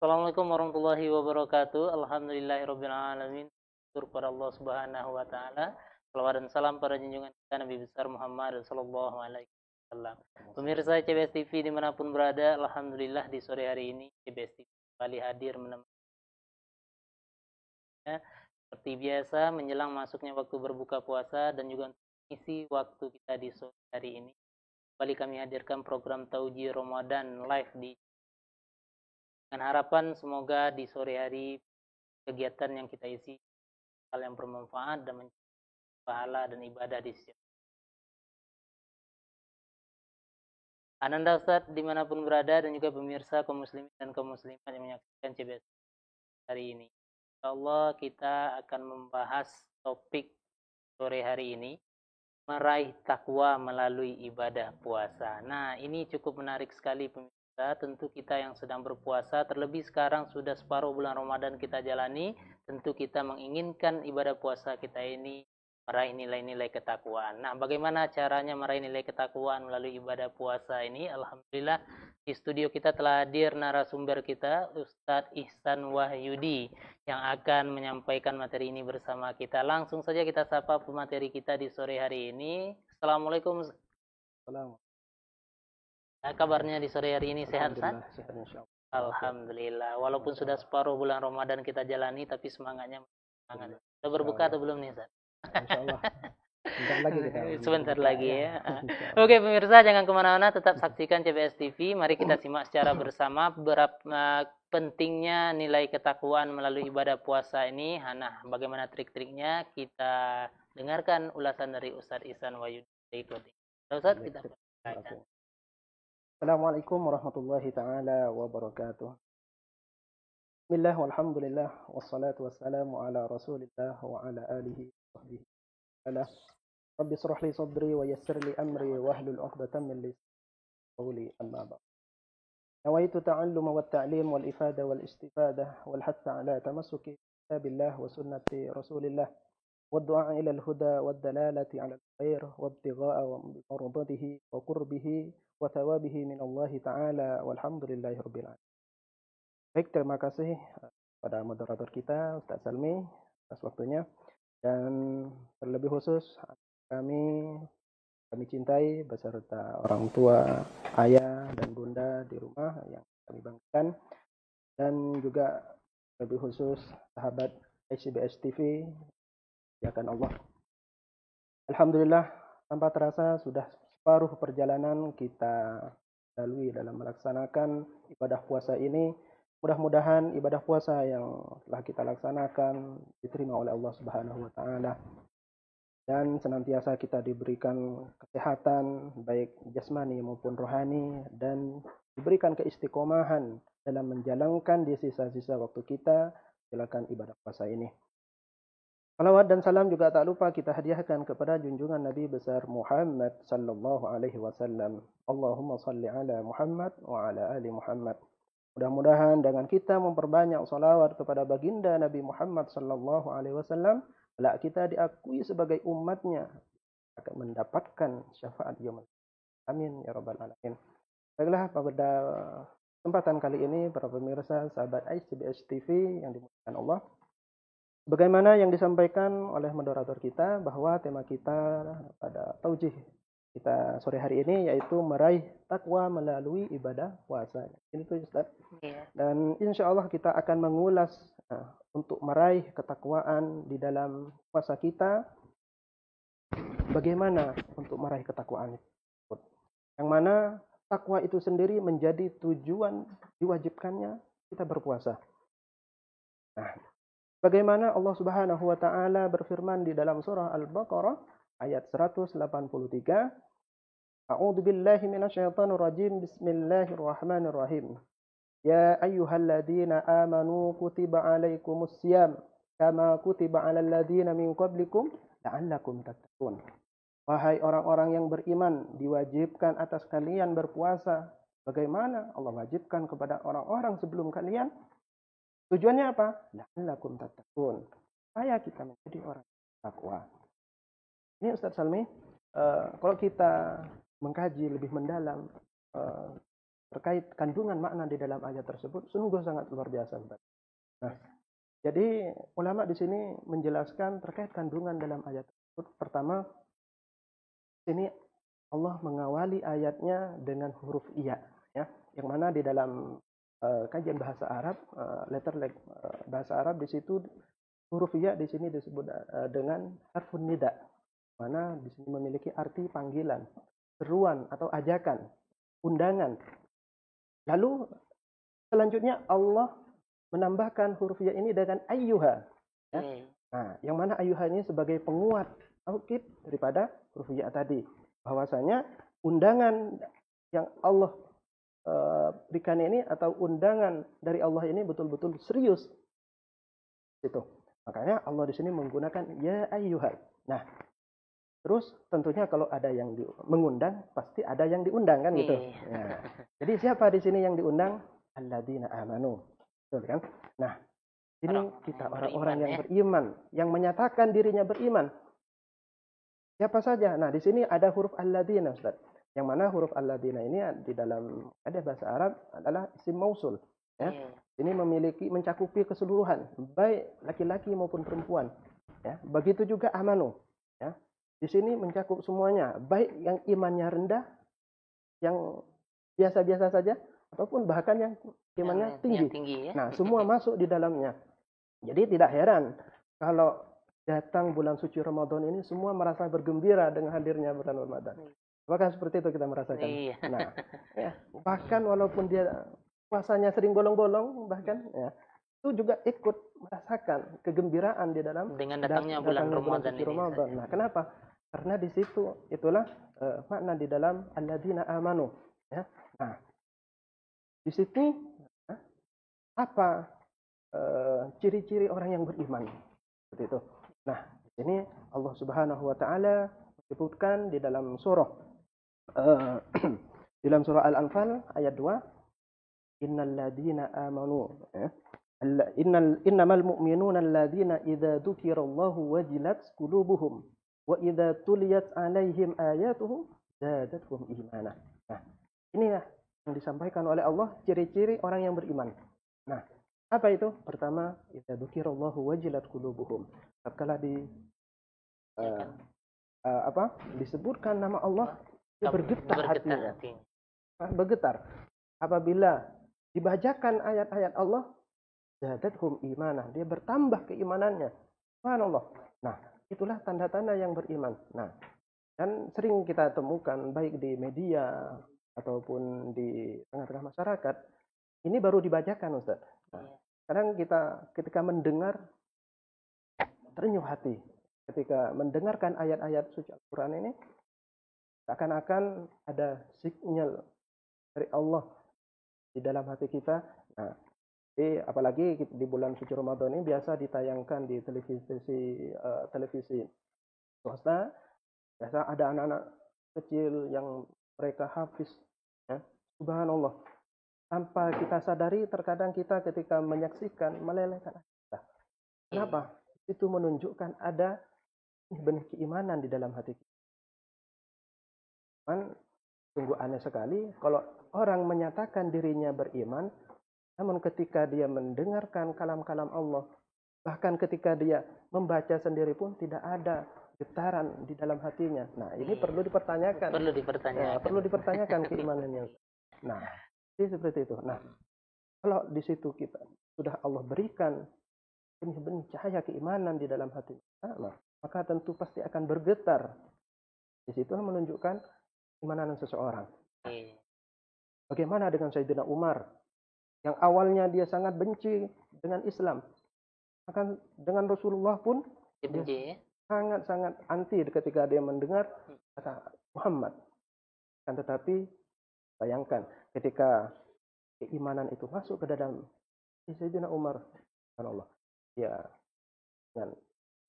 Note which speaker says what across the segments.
Speaker 1: Assalamualaikum warahmatullahi wabarakatuh. Alhamdulillahirabbil alamin. Syukur kepada Allah Subhanahu wa taala. Salawat dan salam pada junjungan kita Nabi besar Muhammad sallallahu alaihi wasallam. Pemirsa CBS TV dimanapun berada, alhamdulillah di sore hari ini CBS TV kembali hadir menemani seperti biasa menjelang masuknya waktu berbuka puasa dan juga untuk mengisi waktu kita di sore hari ini. Kembali kami hadirkan program Tauji Ramadan live dengan harapan semoga di sore hari kegiatan yang kita isi hal yang bermanfaat dan mencari pahala dan ibadah di sisi Ananda Ustadz dimanapun berada dan juga pemirsa kaum muslimin dan kaum muslimat yang menyaksikan CBS hari ini. Insyaallah kita akan membahas topik sore hari ini, meraih takwa melalui ibadah puasa. Nah, ini cukup menarik sekali pemirsa. Tentu kita yang sedang berpuasa, terlebih sekarang sudah separuh bulan Ramadan kita jalani, tentu kita menginginkan ibadah puasa kita ini meraih nilai-nilai ketakwaan. Nah, bagaimana caranya meraih nilai ketakwaan melalui ibadah puasa ini? Alhamdulillah di studio kita telah hadir narasumber kita, Ustadz Ihsan Wahyudi, yang akan menyampaikan materi ini bersama kita. Langsung saja kita sapa pemateri kita di sore hari ini. Assalamualaikum.
Speaker 2: Assalamualaikum.
Speaker 1: Kabarnya di sore hari ini sehat, Ustaz?
Speaker 2: Alhamdulillah.
Speaker 1: Alhamdulillah. Walaupun sudah separuh bulan Ramadan kita jalani, tapi semangatnya semangat. Sudah berbuka atau belum nih, Ustaz?
Speaker 2: Insyaallah. Sebentar lagi kita.
Speaker 1: Sebentar lagi ya. Oke pemirsa, jangan kemana-mana, tetap saksikan CBS TV. Mari kita simak secara bersama berapa pentingnya nilai ketakwaan melalui ibadah puasa ini. Nah, bagaimana trik-triknya? Kita dengarkan ulasan dari Ustadz Ihsan Wahyudi berikut ini. Ustadz, kita persilakan.
Speaker 2: Assalamualaikum warahmatullahi taala wabarakatuh. Bismillah walhamdulillah wassalatu wassalamu ala Rasulillah wa ala alihi wa sahbihi. Rabbi shrah li sadri wa yassir li amri wahlul 'uqdatam min lisani qawli amma ba'd. Nawaitu ta'alluma wat ta'lim wal ifada wal istifadah wal hatta ala tamassuki kitabillah wa sunnati Rasulillah والدعاء إلى الهدى والدلالة على الخير وابتغاء مرضاته وقربه وثوابه من الله تعالى والحمد لله رب العالمين. Baik, terima kasih pada moderator kita Ustaz Salmi atas waktunya, dan terlebih khusus kami cintai beserta orang tua, ayah dan bunda di rumah yang kami banggakan, dan juga lebih khusus sahabat CBS TV akan Allah. Alhamdulillah, tanpa terasa sudah separuh perjalanan kita lalui dalam melaksanakan ibadah puasa ini. Mudah-mudahan ibadah puasa yang telah kita laksanakan diterima oleh Allah Subhanahu wa taala, dan senantiasa kita diberikan kesehatan baik jasmani maupun rohani, dan diberikan keistiqomahan dalam menjalankan di sisa-sisa waktu kita menjalankan ibadah puasa ini. Salawat dan salam juga tak lupa kita hadiahkan kepada junjungan Nabi besar Muhammad sallallahu alaihi wasallam. Allahumma salli ala Muhammad wa ala ali Muhammad. Mudah-mudahan dengan kita memperbanyak salawat kepada baginda Nabi Muhammad sallallahu alaihi wasallam, kelak kita diakui sebagai umatnya akan mendapatkan syafaat yaumul. Amin ya rabbal alamin. Baiklah, pada kesempatan kali ini para pemirsa sahabat CBS TV yang dimuliakan Allah, bagaimana yang disampaikan oleh moderator kita bahwa tema kita pada taujih kita sore hari ini yaitu meraih takwa melalui ibadah puasa. Ini tuh Ustaz. Dan insya Allah kita akan mengulas untuk meraih ketakwaan di dalam puasa kita. Bagaimana untuk meraih ketakwaan itu? Yang mana takwa itu sendiri menjadi tujuan diwajibkannya kita berpuasa. Nah, bagaimana Allah Subhanahu wa taala berfirman di dalam surah Al-Baqarah ayat 183, A'udzu billahi minasyaitonir rajim. Bismillahirrahmanirrahim. Ya ayyuhalladzina amanu kutiba alaikumus syiyam kama kutiba alal ladzina min qablikum la'allakum tattaqun. Wahai orang-orang yang beriman, diwajibkan atas kalian berpuasa bagaimana Allah wajibkan kepada orang-orang sebelum kalian. Tujuannya apa? La'allakum tattaqun. Supaya kita menjadi orang takwa. Ini Ustaz Salmi, kalau kita mengkaji lebih mendalam terkait kandungan makna di dalam ayat tersebut sungguh sangat luar biasa. Nah, jadi ulama di sini menjelaskan terkait kandungan dalam ayat tersebut. Pertama, sini Allah mengawali ayatnya dengan huruf iya, ya, yang mana di dalam kajian bahasa Arab, bahasa Arab di situ huruf iya di sini disebut dengan harfun nida, mana di sini memiliki arti panggilan, seruan atau ajakan, undangan. Lalu selanjutnya Allah menambahkan huruf ya ini dengan ayyuha. Ya. Nah, yang mana ayyuha ini sebagai penguat taukid daripada huruf ya tadi. Bahwasanya undangan yang Allah berikan ini atau undangan dari Allah ini betul-betul serius. Itu. Makanya Allah di sini menggunakan ya ayyuha. Nah, terus tentunya kalau ada yang mengundang, pasti ada yang diundang kan gitu. Ya. Jadi siapa di sini yang diundang? Alladzina amanu. Betul kan? Nah, ini kita orang-orang yang beriman, yang menyatakan dirinya beriman. Siapa saja? Nah, di sini ada huruf alladzina, Ustaz. Yang mana huruf alladzina ini di dalam ada bahasa Arab adalah isim mausul, ya. Ini mencakupi keseluruhan, baik laki-laki maupun perempuan, ya. Begitu juga amanu, ya. Di sini mencakup semuanya, baik yang imannya rendah, yang biasa-biasa saja, ataupun bahkan yang imannya tinggi.
Speaker 1: Ya?
Speaker 2: Nah, semua masuk di dalamnya. Jadi tidak heran kalau datang bulan suci Ramadan ini semua merasa bergembira dengan hadirnya bulan Ramadan. Apakah seperti itu kita merasakan?
Speaker 1: Iya.
Speaker 2: Nah, ya, bahkan walaupun dia puasanya sering bolong-bolong, bahkan ya, itu juga ikut merasakan kegembiraan di dalam
Speaker 1: dengan datangnya bulan Ramadan
Speaker 2: suci Ramadan. Nah, kenapa? Karena di situ itulah makna di dalam alladzina amanu. Ya. Nah, di situ apa ciri-ciri orang yang beriman? Seperti itu. Nah, ini Allah Subhanahu wa taala menyebutkan di dalam surah di dalam surah Al-Anfal ayat 2, innal ladzina amanu innamal mu'minuna alladzina idza dzukirallahu wajilat qulubuhum wa idza tuliyat alaihim ayatuhu zadatuhum imana. Nah, inilah yang disampaikan oleh Allah ciri-ciri orang yang beriman. Nah, apa itu? Pertama, idza dzukirallahu wajilat qulubuhum. Tatkala disebutkan nama Allah, dia bergetar hatinya. Bergetar. Apabila dibacakan ayat-ayat Allah, zadatuhum imanah, dia bertambah keimanannya. Subhanallah. Nah, itulah tanda-tanda yang beriman. Nah, dan sering kita temukan baik di media ataupun di tengah-tengah masyarakat, ini baru dibacakan, Ustaz. Nah, kadang kita ketika mendengar terenyuh hati. Ketika mendengarkan ayat-ayat suci Al-Quran ini, seakan-akan ada sinyal dari Allah di dalam hati kita. Nah, apalagi di bulan suci Ramadan ini biasa ditayangkan di televisi swasta. Biasa ada anak-anak kecil yang mereka hafiz, ya. Subhanallah. Tanpa kita sadari, terkadang kita ketika menyaksikan melelehkan kita. Kenapa? Itu menunjukkan ada benih keimanan di dalam hati kita. Sungguh aneh sekali kalau orang menyatakan dirinya beriman, namun ketika dia mendengarkan kalam-kalam Allah, bahkan ketika dia membaca sendiri pun tidak ada getaran di dalam hatinya. Nah, ini perlu dipertanyakan. Perlu dipertanyakan keimanannya. Nah, jadi seperti itu. Nah, kalau di situ kita sudah Allah berikan benih-benih cahaya keimanan di dalam hati kita, maka tentu pasti akan bergetar. Di situ menunjukkan keimanan seseorang. Bagaimana dengan Sayyidina Umar yang awalnya dia sangat benci dengan Islam, akan dengan Rasulullah pun dia sangat-sangat anti ketika dia mendengar kata Muhammad. Kan tetapi bayangkan ketika keimanan itu masuk ke dalam Sayyidina Umar, Allah, ya, dengan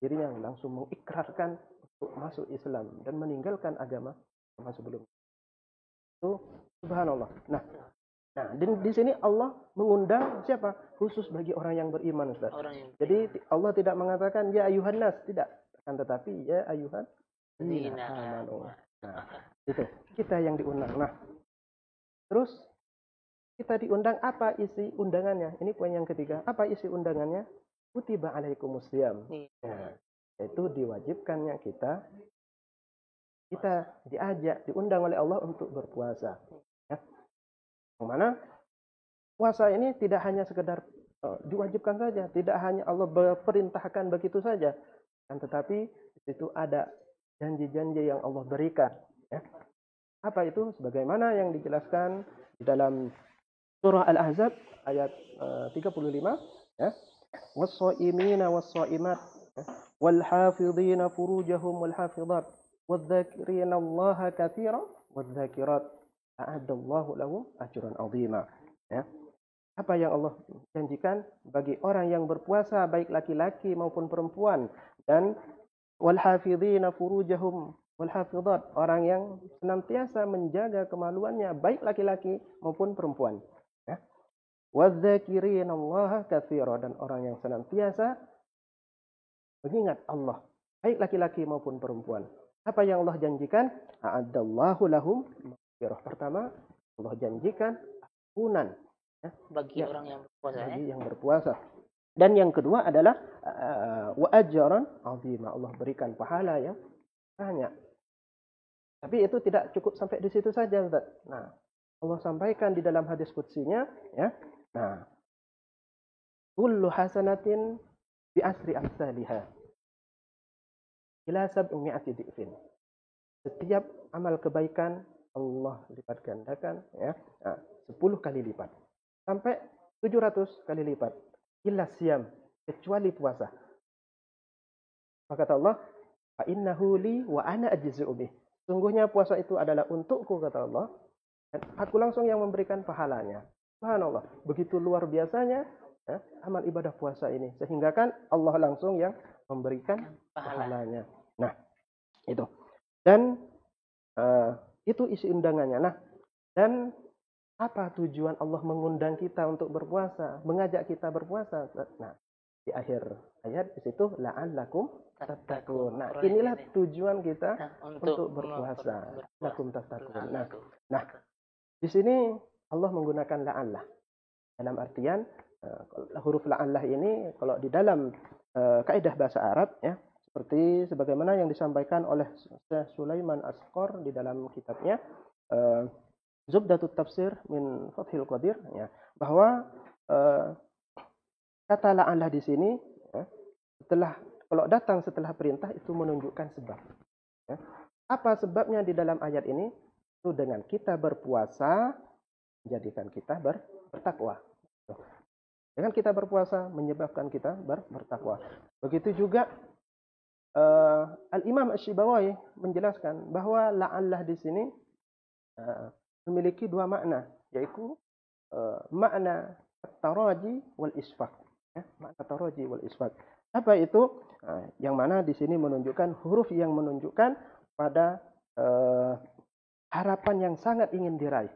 Speaker 2: dirinya langsung mengikrarkan untuk masuk Islam dan meninggalkan agama sebelumnya. Itu subhanallah. Nah, di sini Allah mengundang siapa? Khusus bagi orang yang beriman, Ustaz. Jadi Allah tidak mengatakan ya ayuhan nas, tidak. Akan tetapi ya ayuhan amanu. Nah, itu kita yang diundang. Nah, terus Kita diundang, apa isi undangannya? Ini poin yang ketiga. Apa isi undangannya? Kutiba alaikumusiyam. Nah, itu diwajibkannya kita diajak, diundang oleh Allah untuk berpuasa. Ya. Yang mana puasa ini tidak hanya sekedar diwajibkan saja, tidak hanya Allah perintahkan begitu saja, kan, tetapi di situ ada janji-janji yang Allah berikan. Ya. Apa itu? Sebagaimana yang dijelaskan di dalam surah Al-Ahzab ayat 35, ya. Was-shaimina was-shaimat wal hafidhina furujahum wal hafidhat wadh-dhakirina Allaha katsiran wadh-dhakirat a'addallahu lahum ajran 'azima. Ya. Apa yang Allah janjikan bagi orang yang berpuasa, baik laki-laki maupun perempuan, dan wal hafidhina furujahum wal hafidhat, orang yang senantiasa menjaga kemaluannya, baik laki-laki maupun perempuan. Ya. Wadh-dhakirina Allaha katsiran, dan orang yang senantiasa mengingat Allah, baik laki-laki maupun perempuan. Apa yang Allah janjikan? A'addallahu lahum maghfirah. Pertama, Allah janjikan ampunan, ya,
Speaker 1: bagi orang yang berpuasa,
Speaker 2: bagi yang berpuasa. Dan yang kedua adalah wa ajran 'azima. Allah berikan pahala yang banyak. Tapi itu tidak cukup sampai di situ saja, Ustaz. Nah, Allah sampaikan di dalam hadis qudsinya, ya. Nah, kullu hasanatin bi asri amsalihah ila 700 dhifin. Setiap amal kebaikan Allah lipat gandakan, ya. Nah, 10 kali lipat sampai 700 kali lipat. Illa siyam, kecuali puasa. Maka kata Allah, fa innahu li wa ana ajzi'u bih. Sungguhnya puasa itu adalah untukku, kata Allah, dan aku langsung yang memberikan pahalanya. Subhanallah, begitu luar biasanya, ya, amal ibadah puasa ini, sehingga kan Allah langsung yang memberikan pahalanya. Nah, itu. Dan itu isi undangannya. Nah, dan apa tujuan Allah mengundang kita untuk berpuasa, mengajak kita berpuasa? Nah, di akhir ayat di situ la'allakum tattaqun. Nah, inilah tujuan kita untuk berpuasa. La'allakum tattaqun. Nah, di sini Allah menggunakan la'allah. Dalam artian huruf la'allah ini kalau di dalam kaidah bahasa Arab, ya, seperti sebagaimana yang disampaikan oleh Syekh Sulaiman Asqar di dalam kitabnya Zubdatut Tafsir min Fathil Qadir, ya, bahwa kata la'allah di sini, ya, kalau datang setelah perintah itu menunjukkan sebab. Ya. Apa sebabnya di dalam ayat ini? Itu dengan kita berpuasa menjadikan kita bertakwa. Dengan kita berpuasa menyebabkan kita bertakwa. Begitu juga Al-Imam Asy-Syibawahi menjelaskan bahwa la'allah di sini memiliki dua makna, yaitu makna taraji wal isfaq. Ya, makna taraji wal isfaq. Apa itu? Yang mana di sini menunjukkan huruf yang menunjukkan pada harapan yang sangat ingin diraih.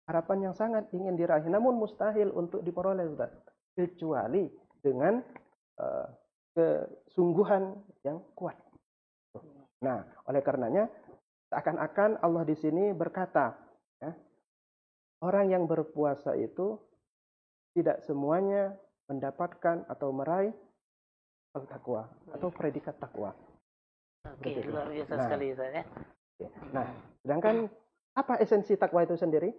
Speaker 2: Harapan yang sangat ingin diraih, namun mustahil untuk diperoleh, Ustaz, kecuali dengan kesungguhan yang kuat. Nah, oleh karenanya seakan-akan Allah di sini berkata, ya, orang yang berpuasa itu tidak semuanya mendapatkan atau meraih takwa atau predikat takwa.
Speaker 1: Oke, luar biasa sekali, ya.
Speaker 2: Nah, sedangkan apa esensi takwa itu sendiri?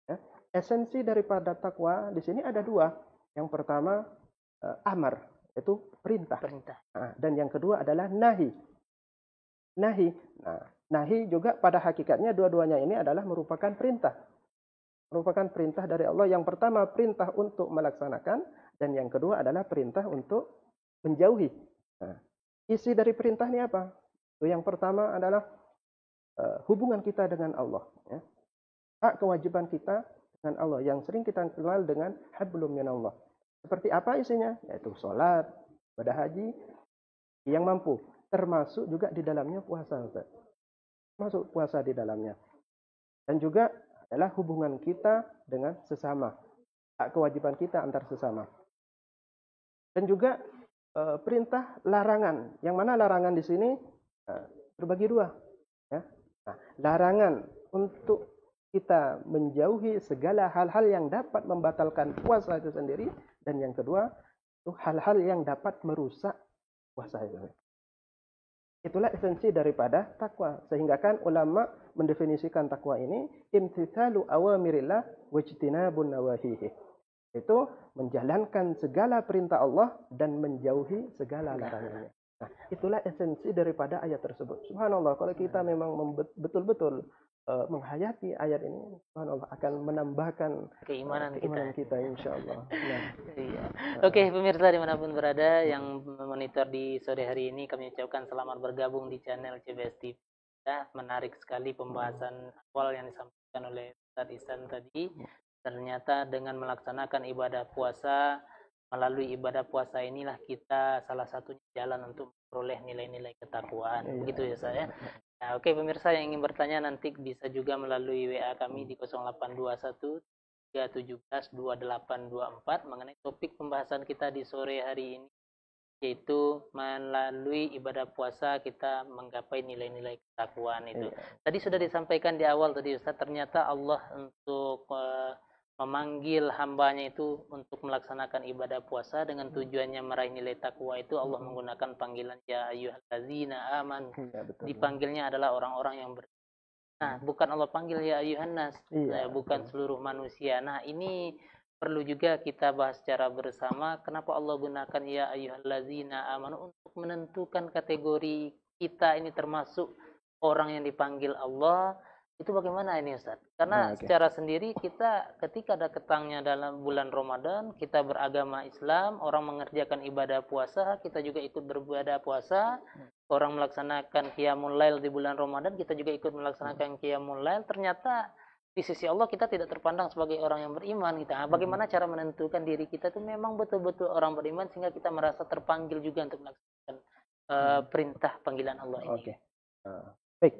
Speaker 2: Ya, esensi daripada takwa di sini ada dua. Yang pertama amar, itu perintah. Nah, dan yang kedua adalah nahi. Nahi. Nah, nahi juga pada hakikatnya dua-duanya ini adalah merupakan perintah. Merupakan perintah dari Allah. Yang pertama perintah untuk melaksanakan, dan yang kedua adalah perintah untuk menjauhi. Nah, isi dari perintah ini apa? Yang pertama adalah hubungan kita dengan Allah. Ya. Hak kewajiban kita dengan Allah yang sering kita kenal dengan hablum minallah. Seperti apa isinya? Yaitu sholat, ibadah haji, yang mampu. Termasuk juga di dalamnya puasa. Masuk puasa di dalamnya. Dan juga adalah hubungan kita dengan sesama. Hak kewajiban kita antar sesama. Dan juga perintah larangan. Yang mana larangan di sini berbagi dua. Ya. Nah, larangan untuk kita menjauhi segala hal-hal yang dapat membatalkan puasa itu sendiri, dan yang kedua itu hal-hal yang dapat merusak puasa itu. Itulah esensi daripada takwa. Sehingga kan ulama mendefinisikan takwa ini imtithalu awamirillah wajtinabun nawahihi. Itu menjalankan segala perintah Allah dan menjauhi segala larangannya. Nah, itulah esensi daripada ayat tersebut. Subhanallah, kalau kita memang betul-betul menghayati ayat ini, subhanallah, akan menambahkan
Speaker 1: keimanan
Speaker 2: kita insya Allah. Nah.
Speaker 1: Iya. Oke, pemirsa dimanapun berada yang memonitor di sore hari ini, kami ucapkan selamat bergabung di channel CBS TV. Ya, menarik sekali pembahasan awal yang disampaikan oleh Ustadz Ihsan tadi. Ternyata dengan melaksanakan ibadah puasa, melalui ibadah puasa inilah kita salah satu jalan untuk memperoleh nilai-nilai ketakwaan. Begitu ya saya. Nah, oke pemirsa yang ingin bertanya nanti bisa juga melalui WA kami di 0821 317 2824 mengenai topik pembahasan kita di sore hari ini, yaitu melalui ibadah puasa kita menggapai nilai-nilai ketakwaan itu. Tadi sudah disampaikan di awal tadi Ustaz, ternyata Allah untuk memanggil hambanya itu untuk melaksanakan ibadah puasa dengan tujuannya meraih nilai takwa itu Allah menggunakan panggilan ya ayyuhallazina aman. Dipanggilnya adalah orang-orang yang Nah, bukan Allah panggil ya ayyuhan nas, bukan seluruh manusia. Nah, ini perlu juga kita bahas secara bersama kenapa Allah gunakan ya ayyuhallazina amanu untuk menentukan kategori kita ini termasuk orang yang dipanggil Allah. Itu bagaimana ini Ustaz? Karena secara sendiri kita ketika datangnya dalam bulan Ramadan, kita beragama Islam, orang mengerjakan ibadah puasa, kita juga ikut beribadah puasa. Orang melaksanakan qiyamul lail di bulan Ramadan, kita juga ikut melaksanakan qiyamul lail. Ternyata di sisi Allah kita tidak terpandang sebagai orang yang beriman gitu. Nah, bagaimana cara menentukan diri kita itu memang betul-betul orang beriman sehingga kita merasa terpanggil juga untuk melaksanakan perintah panggilan Allah ini.
Speaker 2: Oke. Baik.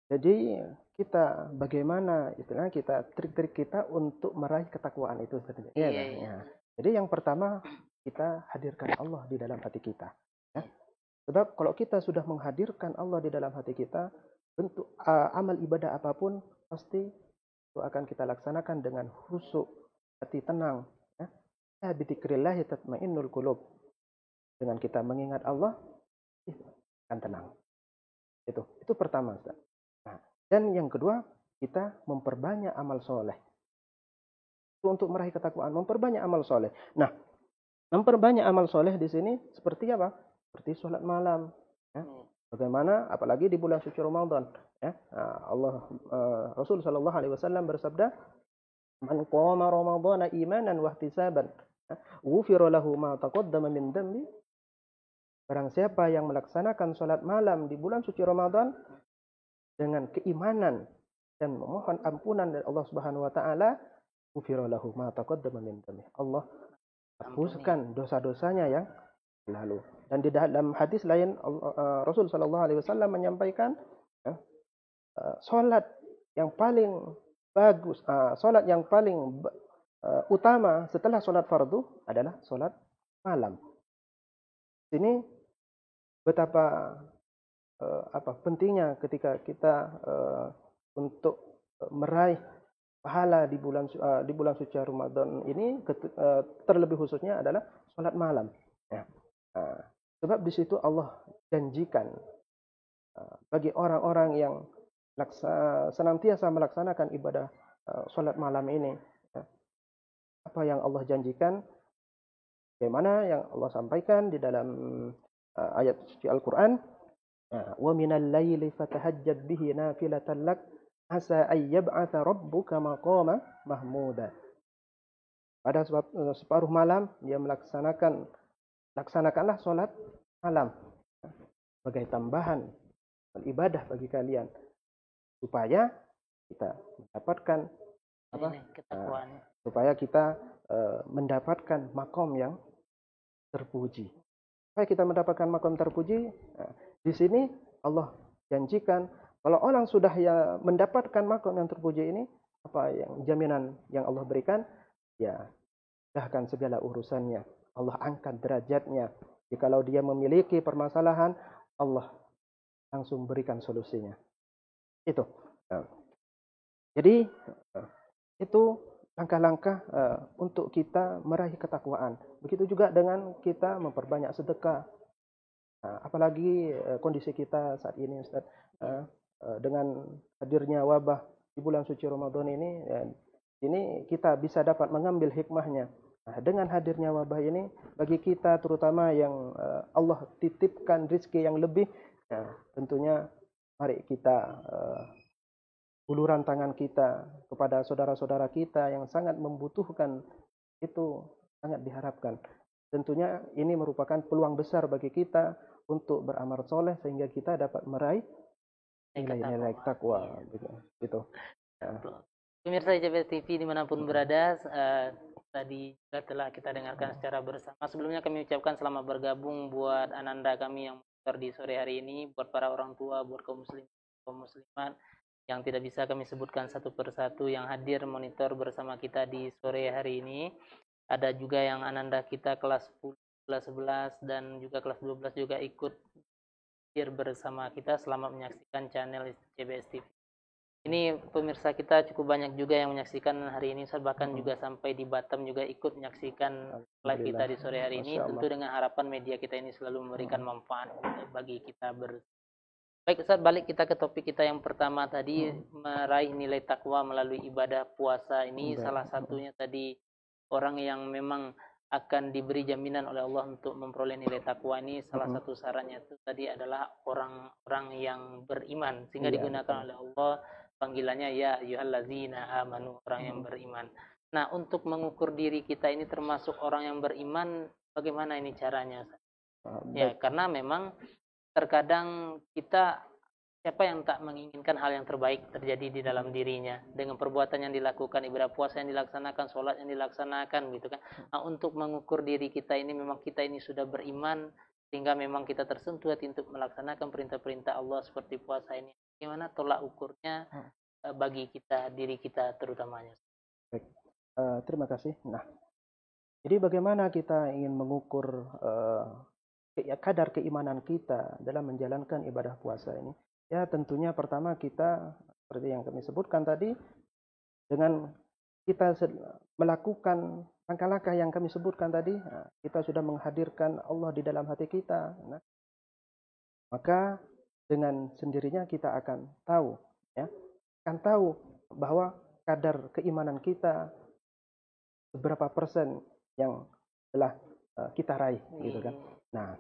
Speaker 2: Jadi kita bagaimana istilahnya kita trik-trik kita untuk meraih ketakwaan itu sebenarnya.
Speaker 1: Iya.
Speaker 2: Jadi yang pertama kita hadirkan Allah di dalam hati kita. Ya. Sebab kalau kita sudah menghadirkan Allah di dalam hati kita, bentuk amal ibadah apapun pasti itu akan kita laksanakan dengan khusyuk, hati tenang. Ya, bidzikrillah tatmainnul qulub. Dengan kita mengingat Allah, akan tenang. Itu pertama, Ustaz. Nah, dan yang kedua, kita memperbanyak amal soleh. Untuk meraih ketakwaan, memperbanyak amal soleh. Nah, memperbanyak amal soleh di sini seperti apa? Seperti sholat malam. Ya. Bagaimana? Apalagi di bulan suci Ramadan. Ya. Rasul Shallallahu Alaihi Wasallam bersabda, "Man qama Ramadana imanan wa ihtisaban, ghufira lahu ma taqaddama min dhanbi." Barang siapa yang melaksanakan sholat malam di bulan suci Ramadan dengan keimanan dan memohon ampunan dari Allah Subhanahu wa taala, ghufira lahu ma taqaddama min dhanbi. Allah hapuskan dosa-dosanya yang lalu. Dan di dalam hadis lain Rasul sallallahu alaihi wasallam menyampaikan salat yang paling bagus, salat yang paling utama setelah salat fardu adalah salat malam. Ini betapa pentingnya ketika kita untuk meraih pahala di bulan suci Ramadan ini, terlebih khususnya adalah salat malam. Ya. Sebab di situ Allah janjikan bagi orang-orang yang senantiasa melaksanakan ibadah salat malam ini, apa yang Allah janjikan, bagaimana yang Allah sampaikan di dalam ayat suci Al-Quran, wa minal laili fatahajjad bihi nafilatan lak asa ay yab'atha rabbuka maqama mahmuda. Pada separuh malam dia laksanakanlah sholat malam sebagai tambahan ibadah bagi kalian supaya kita mendapatkan supaya kita mendapatkan makom yang terpuji. Supaya kita mendapatkan makom terpuji, di sini Allah janjikan kalau orang sudah mendapatkan makom yang terpuji ini, apa yang jaminan yang Allah berikan, ya mudahkan segala urusannya. Allah angkat derajatnya. Jikalau dia memiliki permasalahan, Allah langsung berikan solusinya. Itu. Jadi itu langkah-langkah untuk kita meraih ketakwaan. Begitu juga dengan kita memperbanyak sedekah. Apalagi kondisi kita saat ini, Ustaz, dengan hadirnya wabah di bulan suci Ramadan ini kita bisa dapat mengambil hikmahnya. Nah, dengan hadirnya wabah ini, bagi kita terutama yang Allah titipkan rezeki yang lebih, tentunya mari kita uluran tangan kita kepada saudara-saudara kita yang sangat membutuhkan, itu sangat diharapkan. Tentunya ini merupakan peluang besar bagi kita untuk beramal soleh sehingga kita dapat meraih nilai-nilai takwa gitu. Ya.
Speaker 1: Pemirsa ICBS TV dimanapun berada, tadi juga telah kita dengarkan secara bersama. Sebelumnya kami ucapkan selamat bergabung buat ananda kami yang monitor di sore hari ini, buat para orang tua, buat kaum muslim, kaum muslimat yang tidak bisa kami sebutkan satu persatu yang hadir monitor bersama kita di sore hari ini. Ada juga yang ananda kita kelas 10, kelas 11 dan juga kelas 12 juga ikut hadir bersama kita selama menyaksikan channel CBS TV. Ini pemirsa kita cukup banyak juga yang menyaksikan hari ini, bahkan juga sampai di Batam juga ikut menyaksikan live kita di sore hari ini. Tentu dengan harapan media kita ini selalu memberikan manfaat bagi kita Baik Ustaz, balik kita ke topik kita yang pertama tadi, meraih nilai takwa melalui ibadah puasa ini. Salah satunya tadi orang yang memang akan diberi jaminan oleh Allah untuk memperoleh nilai takwa ini, salah satu syaratnya itu tadi adalah orang-orang yang beriman, sehingga digunakan oleh Allah panggilannya ya ayyuhallazina amanu, orang yang beriman. Nah, untuk mengukur diri kita ini termasuk orang yang beriman, bagaimana ini caranya? Ya, karena memang terkadang kita, siapa yang tak menginginkan hal yang terbaik terjadi di dalam dirinya dengan perbuatan yang dilakukan, ibadah puasa yang dilaksanakan, sholat yang dilaksanakan gitu kan. Nah, untuk mengukur diri kita ini memang kita ini sudah beriman sehingga memang kita tersentuh hati untuk melaksanakan perintah-perintah Allah seperti puasa ini. Gimana tolak ukurnya bagi kita, diri kita terutamanya?
Speaker 2: Baik. Terima kasih. Nah, jadi bagaimana kita ingin mengukur kadar keimanan kita dalam menjalankan ibadah puasa ini? Ya, tentunya pertama kita seperti yang kami sebutkan tadi, dengan kita melakukan langkah-langkah yang kami sebutkan tadi, kita sudah menghadirkan Allah di dalam hati kita. Nah, maka dengan sendirinya kita akan tahu, ya, akan tahu bahwa kadar keimanan kita beberapa persen yang telah kita raih, gitu kan. Nah,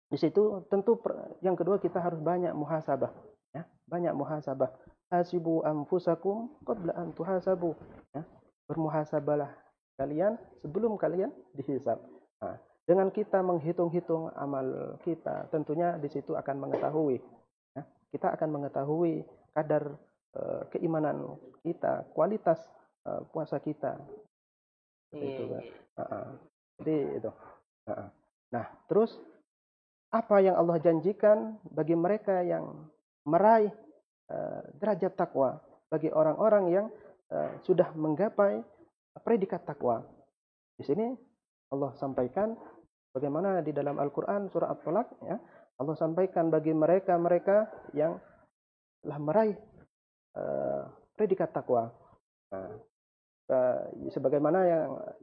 Speaker 2: di situ tentu yang kedua kita harus banyak muhasabah, ya, banyak muhasabah. Hasibu anfusakum qabla an tuhasabu, ya. Bermuhasabahlah kalian sebelum kalian dihisab. Nah, dengan kita menghitung-hitung amal kita, tentunya di situ akan mengetahui, ya, kita akan mengetahui kadar keimanan kita, kualitas puasa kita. Itu kan. Jadi itu. Nah, terus apa yang Allah janjikan bagi mereka yang meraih derajat takwa, bagi orang-orang yang sudah menggapai predikat takwa. Di sini Allah sampaikan bagaimana di dalam Al-Qur'an surah At-Talaq, ya, Allah sampaikan bagi mereka-mereka yang telah meraih predikat takwa. Nah, sebagaimana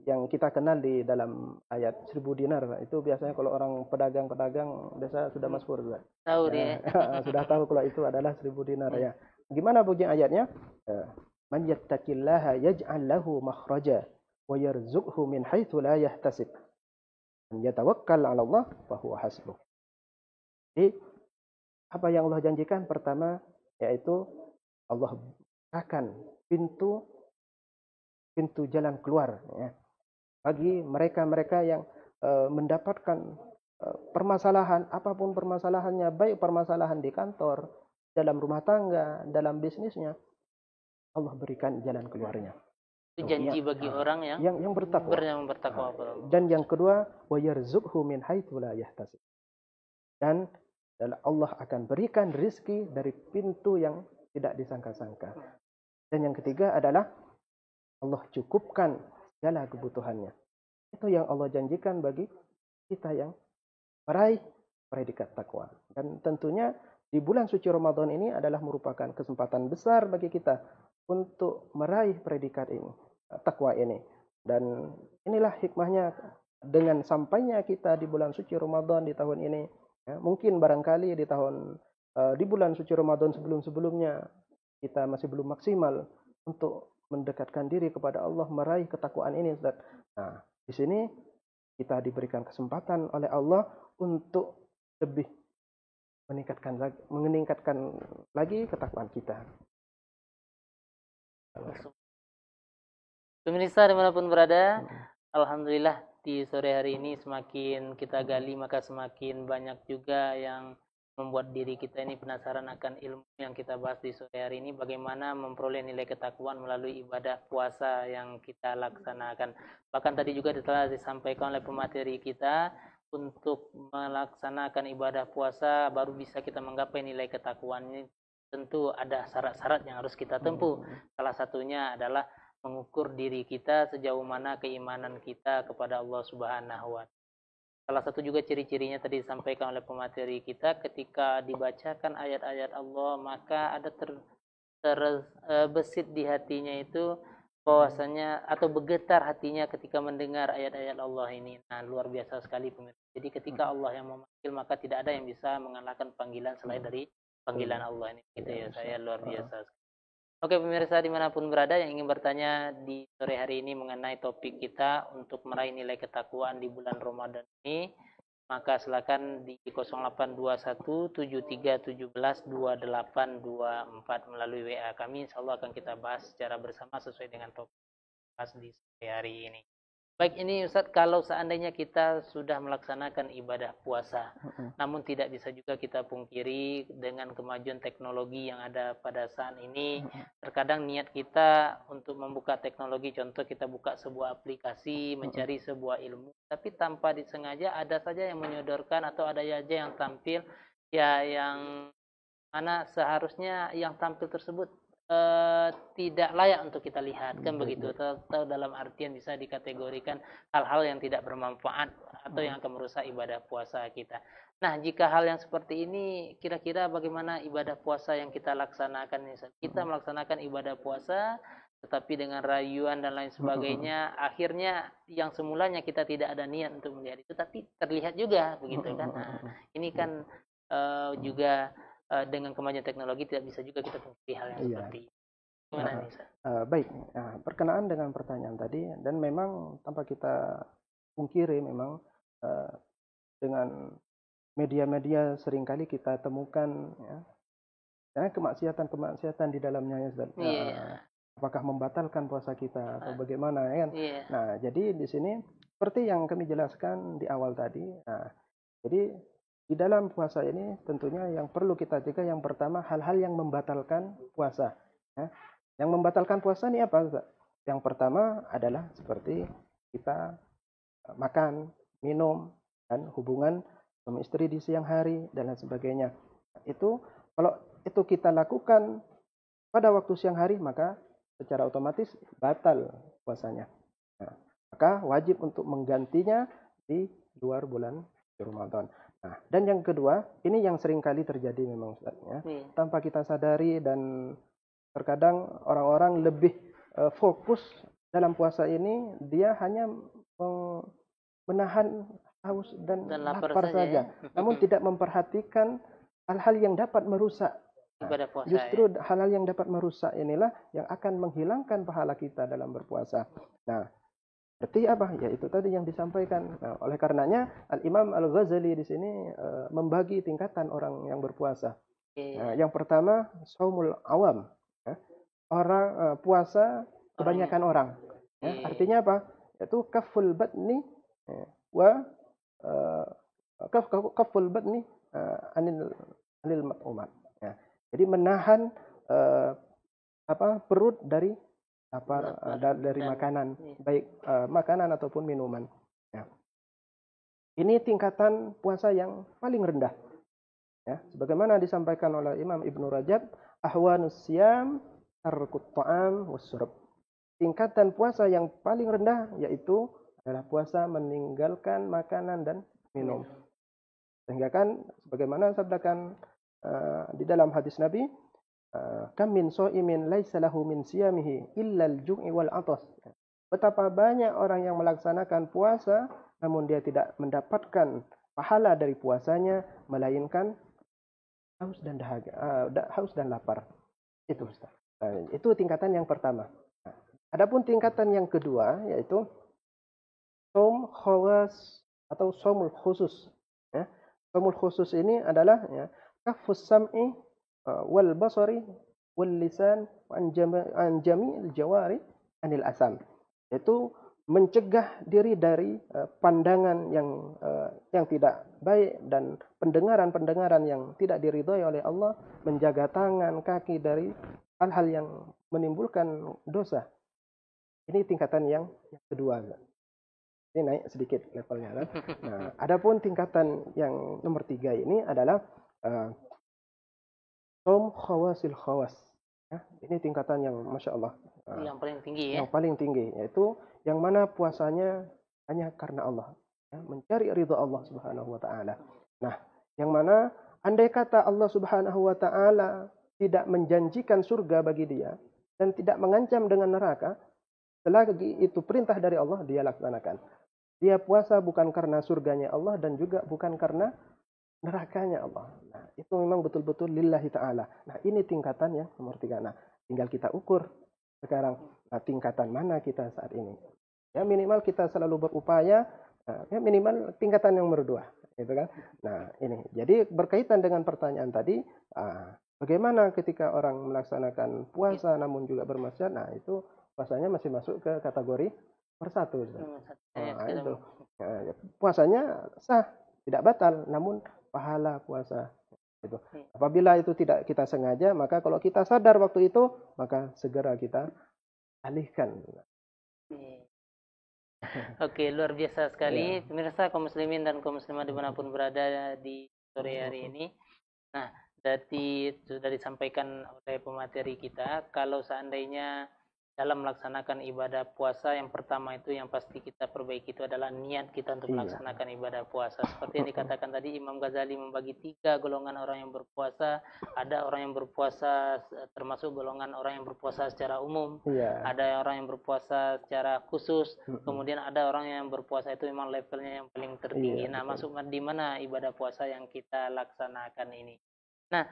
Speaker 2: yang kita kenal di dalam ayat 1000 dinar, itu biasanya kalau orang pedagang-pedagang biasa sudah masyhur juga.
Speaker 1: Tahu dia.
Speaker 2: Sudah tahu kalau itu adalah 1000 dinar, ya. Gimana bunyi ayatnya? Man yattaqillaha yaj'al lahu makhraja wa yarzuqhu min haitsu la yahtasib. Man yatawakkal 'ala Allah fa huwa hasbuh. Jadi apa yang Allah janjikan pertama yaitu Allah akan pintu jalan keluar, ya, bagi mereka-mereka yang mendapatkan permasalahan, apapun permasalahannya, baik permasalahan di kantor, dalam rumah tangga, dalam bisnisnya, Allah berikan jalan keluarnya.
Speaker 1: Itu janji bagi orang
Speaker 2: yang bertakwa. Dan yang kedua, wa yarzuqhu min haitsu la yahtasib. Dan Allah akan berikan rizki dari pintu yang tidak disangka-sangka. Dan yang ketiga adalah Allah cukupkan segala kebutuhannya. Itu yang Allah janjikan bagi kita yang meraih predikat takwa. Dan tentunya di bulan suci Ramadan ini adalah merupakan kesempatan besar bagi kita untuk meraih predikat ini, takwa ini. Dan inilah hikmahnya dengan sampainya kita di bulan suci Ramadan di tahun ini. Ya, mungkin barangkali di bulan suci Ramadan sebelum-sebelumnya kita masih belum maksimal untuk mendekatkan diri kepada Allah, meraih ketakwaan ini, Ustaz. Nah, di sini kita diberikan kesempatan oleh Allah untuk lebih meningkatkan lagi ketakwaan kita.
Speaker 1: Pemirsa dimanapun berada, alhamdulillah di sore hari ini semakin kita gali maka semakin banyak juga yang membuat diri kita ini penasaran akan ilmu yang kita bahas di sore hari ini, bagaimana memperoleh nilai ketakwaan melalui ibadah puasa yang kita laksanakan. Bahkan tadi juga telah disampaikan oleh pemateri kita, untuk melaksanakan ibadah puasa baru bisa kita menggapai nilai ketakwaan ini, tentu ada syarat-syarat yang harus kita tempuh. Salah satunya adalah mengukur diri kita sejauh mana keimanan kita kepada Allah Subhanahu wa Ta'ala. Salah satu juga ciri-cirinya tadi disampaikan oleh pemateri kita, ketika dibacakan ayat-ayat Allah maka ada terbesit di hatinya itu bahwasanya, atau bergetar hatinya ketika mendengar ayat-ayat Allah ini. Nah, luar biasa sekali pemirsa. Jadi ketika Allah yang memanggil maka tidak ada yang bisa mengalahkan panggilan selain dari panggilan Allah ini. Gitu ya, saya luar biasa sekali. Oke pemirsa dimanapun berada yang ingin bertanya di sore hari ini mengenai topik kita untuk meraih nilai ketakwaan di bulan Ramadan ini, maka silakan di 082173172824 melalui WA kami. Insyaallah akan kita bahas secara bersama sesuai dengan topik di sore hari ini. Baik, ini Ustadz, kalau seandainya kita sudah melaksanakan ibadah puasa, namun tidak bisa juga kita pungkiri dengan kemajuan teknologi yang ada pada saat ini, terkadang niat kita untuk membuka teknologi, contoh kita buka sebuah aplikasi, mencari sebuah ilmu, tapi tanpa disengaja ada saja yang menyodorkan atau ada saja yang tampil, ya yang mana seharusnya yang tampil tersebut tidak layak untuk kita lihat, kan begitu, atau dalam artian bisa dikategorikan hal-hal yang tidak bermanfaat atau yang akan merusak ibadah puasa kita. Nah, jika hal yang seperti ini, kira-kira bagaimana ibadah puasa yang kita laksanakan? Kita melaksanakan ibadah puasa tetapi dengan rayuan dan lain sebagainya, akhirnya yang semulanya kita tidak ada niat untuk melihat itu tapi terlihat juga, begitu kan. Nah, ini kan juga dengan kemajuan teknologi tidak bisa juga kita pungkiri hal yang seperti ini. Gimana nih, Ustaz?
Speaker 2: Baik, berkenaan dengan pertanyaan tadi, dan memang tanpa kita pungkiri memang dengan media-media seringkali kita temukan ya, karena kemaksiatan di dalamnya ya, Ustaz. Apakah membatalkan puasa kita atau bagaimana ya kan? Nah, jadi di sini seperti yang kami jelaskan di awal tadi. Nah, jadi di dalam puasa ini tentunya yang perlu kita jaga yang pertama hal-hal yang membatalkan puasa. Ya. Yang membatalkan puasa ini apa? Yang pertama adalah seperti kita makan, minum, dan hubungan suami istri di siang hari dan lain sebagainya. Itu kalau itu kita lakukan pada waktu siang hari maka secara otomatis batal puasanya. Nah, maka wajib untuk menggantinya di luar bulan Ramadan. Nah, dan yang kedua, ini yang sering kali terjadi memang Ustaz, ya. Tanpa kita sadari, dan terkadang orang-orang lebih fokus dalam puasa ini, dia hanya menahan haus dan lapar saja. Namun tidak memperhatikan hal-hal yang dapat merusak. Nah, justru hal-hal yang dapat merusak inilah yang akan menghilangkan pahala kita dalam berpuasa. Nah, seperti apa? Ya itu tadi yang disampaikan. Nah, oleh karenanya Al-Imam Al-Ghazali di sini membagi tingkatan orang yang berpuasa. Nah, yang pertama shaumul awam, ya. Orang puasa kebanyakan orang. Ya, artinya apa? Yaitu kaful batni wa kaful batni anil mat'umat. Ya. Jadi menahan perut dari lapar dari makanan, baik makanan ataupun minuman. Ya. Ini tingkatan puasa yang paling rendah. Ya, sebagaimana disampaikan oleh Imam Ibnu Rajab, ahwanus siyam tarkut ta'am wassurab. Tingkatan puasa yang paling rendah yaitu adalah puasa meninggalkan makanan dan minum. Sehingga kan sebagaimana sabdakan di dalam hadis Nabi, Kam min sha'imin laisa lahu min siyamihi illa al-ju'i wal 'atas. Betapa banyak orang yang melaksanakan puasa namun dia tidak mendapatkan pahala dari puasanya melainkan haus dan dahaga, haus dan lapar. Itu Ustaz. Itu tingkatan yang pertama. Nah, adapun tingkatan yang kedua yaitu shaum khawas atau shaumul khusus. Ya. Shaumul khusus ini adalah ya, kafus sam'i wal basari wal lisan an jami'il jawari anil asam. Yaitu mencegah diri dari pandangan yang tidak baik dan pendengaran-pendengaran yang tidak diridhoi oleh Allah, menjaga tangan, kaki dari hal-hal yang menimbulkan dosa. Ini tingkatan yang kedua. Ini naik sedikit levelnya kan. Nah, adapun tingkatan yang nomor 3 ini adalah shaum khawasil khawas. Ya, ini tingkatan yang masya Allah
Speaker 1: Yang paling tinggi ya.
Speaker 2: yang paling tinggi, yaitu yang mana puasanya hanya karena Allah, ya, mencari ridha Allah Subhanahu wa taala. Nah, yang mana andai kata Allah Subhanahu wa taala tidak menjanjikan surga bagi dia dan tidak mengancam dengan neraka, selagi itu perintah dari Allah dia laksanakan. Dia puasa bukan karena surganya Allah dan juga bukan karena nerakanya Allah. Nah, itu memang betul-betul lillahi ta'ala. Nah, ini tingkatan yang nomor 3. Nah, tinggal kita ukur sekarang. Nah, tingkatan mana kita saat ini? Ya, minimal kita selalu berupaya, ya minimal tingkatan yang nomor 2. Gitu kan? Nah, ini. Jadi, berkaitan dengan pertanyaan tadi, bagaimana ketika orang melaksanakan puasa namun juga bermaksiat? Nah, itu puasanya masih masuk ke kategori persatu. Nah, itu. Nah, puasanya sah, tidak batal, namun pahala puasa itu. Apabila itu tidak kita sengaja, maka kalau kita sadar waktu itu, maka segera kita alihkan.
Speaker 1: Oke, luar biasa sekali pemirsa kaum muslimin dan kaum muslimat dimanapun berada di sore hari ini. Nah, jadi sudah disampaikan oleh pemateri kita, kalau seandainya dalam melaksanakan ibadah puasa, yang pertama itu yang pasti kita perbaiki itu adalah niat kita untuk melaksanakan ibadah puasa. Seperti yang dikatakan tadi, Imam Ghazali membagi 3 golongan orang yang berpuasa. Ada orang yang berpuasa termasuk golongan orang yang berpuasa secara umum. Ada orang yang berpuasa secara khusus. Kemudian ada orang yang berpuasa itu memang levelnya yang paling tertinggi. Nah, masuk di mana ibadah puasa yang kita laksanakan ini? Nah,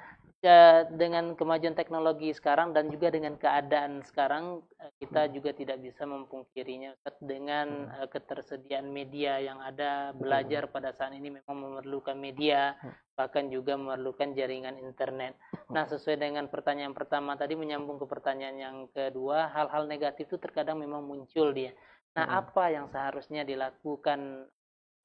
Speaker 1: dengan kemajuan teknologi sekarang dan juga dengan keadaan sekarang, kita juga tidak bisa memungkirinya dengan ketersediaan media yang ada. Belajar pada saat ini memang memerlukan media, bahkan juga memerlukan jaringan internet. Nah, sesuai dengan pertanyaan pertama tadi, menyambung ke pertanyaan yang kedua, hal-hal negatif itu terkadang memang muncul dia. Nah, apa yang seharusnya dilakukan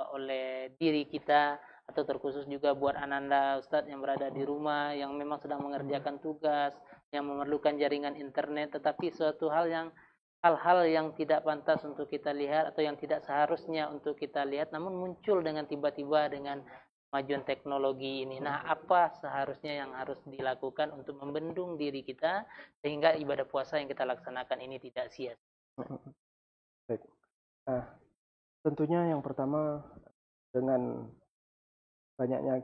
Speaker 1: oleh diri kita, atau terkhusus juga buat Ananda Ustadz yang berada di rumah, yang memang sedang mengerjakan tugas, yang memerlukan jaringan internet, tetapi suatu hal-hal yang tidak pantas untuk kita lihat atau yang tidak seharusnya untuk kita lihat, namun muncul dengan tiba-tiba dengan kemajuan teknologi ini. Nah, apa seharusnya yang harus dilakukan untuk membendung diri kita sehingga ibadah puasa yang kita laksanakan ini tidak sia-sia?
Speaker 2: Baik. Tentunya yang pertama, dengan banyaknya